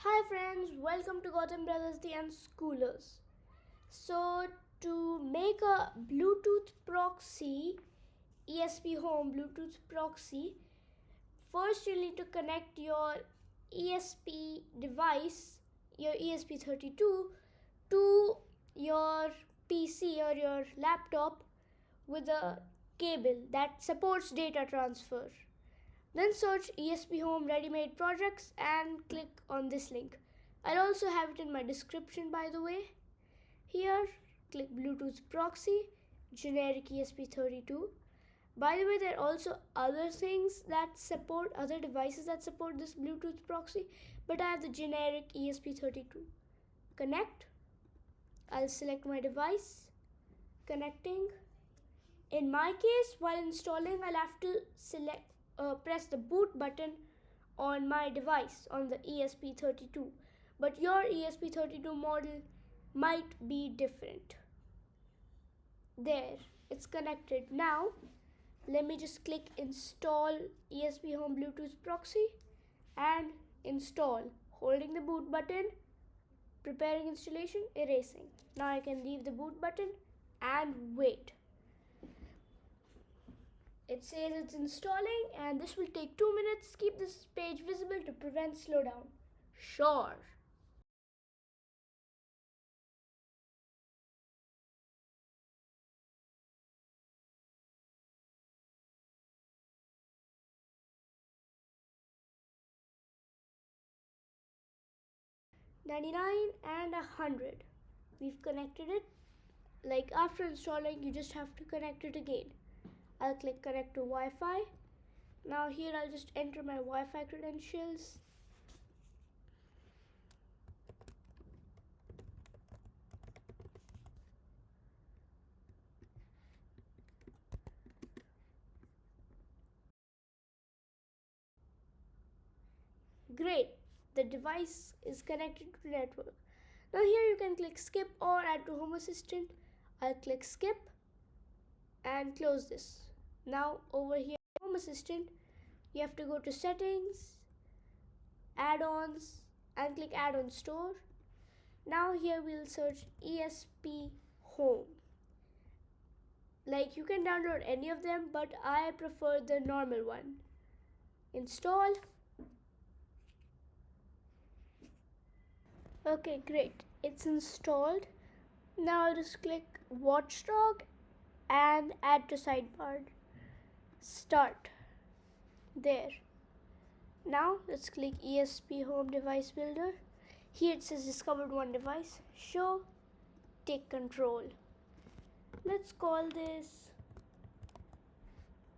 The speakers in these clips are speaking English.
Hi friends, welcome to Gautam Brothers the Unschoolers. So to make a Bluetooth proxy, ESPHome Bluetooth proxy, first you need to connect your ESP device, your ESP32, to your PC or your laptop with a cable that supports data transfer. Then search ESPHome ready-made projects and click on this link. I'll also have it in my description, by the way. Here, click Bluetooth proxy, generic ESP32. By the way, there are also other things that support, other devices that support this Bluetooth proxy, but I have the generic ESP32. Connect. I'll select my device. Connecting. In my case, while installing, I'll have to press the boot button on my device on the ESP32, but your ESP32 model might be different. There, it's connected. Now let me just click install ESPHome Bluetooth proxy and install, holding the boot button, preparing installation, erasing. Now I can leave the boot button and wait. It says it's installing and this will take 2 minutes. Keep this page visible to prevent slowdown. Sure. $99 and $100. We've connected it. Like after installing, you just have to connect it again. I'll click connect to Wi-Fi. Now here I'll just enter my Wi-Fi credentials. Great, the device is connected to the network. Now here you can click skip or add to Home Assistant. I'll click skip and close this. Now over here Home Assistant, you have to go to settings, add-ons and click add-on store. Now here we'll search ESPHome. Like you can download any of them, but I prefer the normal one. Install. Okay, great. It's installed. Now I'll just click Watchdog and add to sidebar. Start. There. Now let's click ESPHome Device Builder. Here it says discovered one device. Show. Take control. Let's call this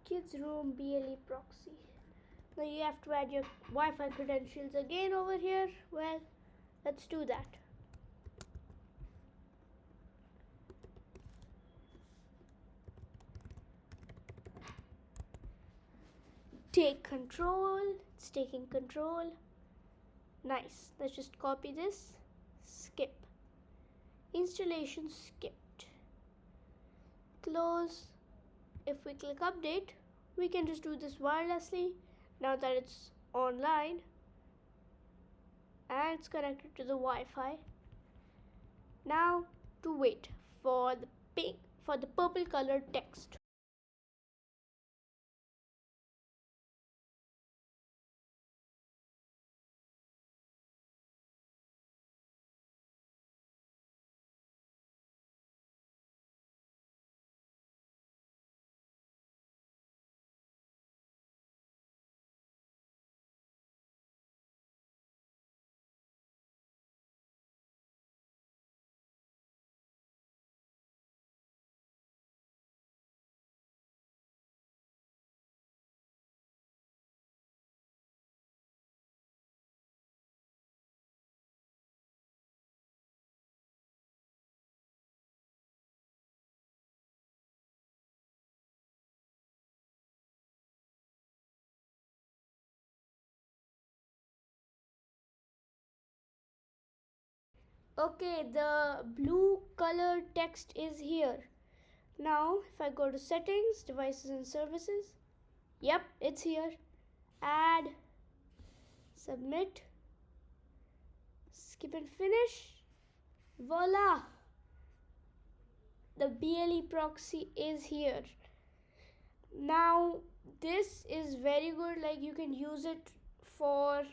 Kids Room BLE Proxy. Now you have to add your Wi-Fi credentials again over here. Well, let's do that. Take control. It's taking control. Nice. Let's just copy this. Skip. Installation skipped. Close. If we click update, we can just do this wirelessly now that it's online and it's connected to the Wi-Fi. Now to wait for the purple colored text. Okay, the blue color text is here. Now if I go to settings, devices and services, yep, it's here. Add, submit, skip and finish. Voila! The BLE proxy is here. Now this is very good, like you can use it for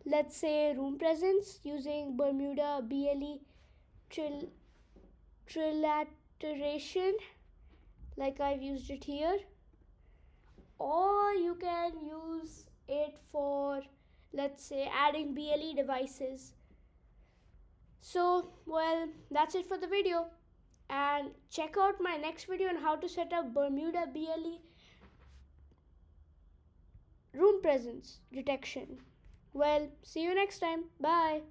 let's say room presence using Bermuda BLE trilateration, like I've used it here, or you can use it for, let's say, adding BLE devices. So well, that's it for the video, and check out my next video on how to set up Bermuda BLE room presence detection. Well, see you next time. Bye.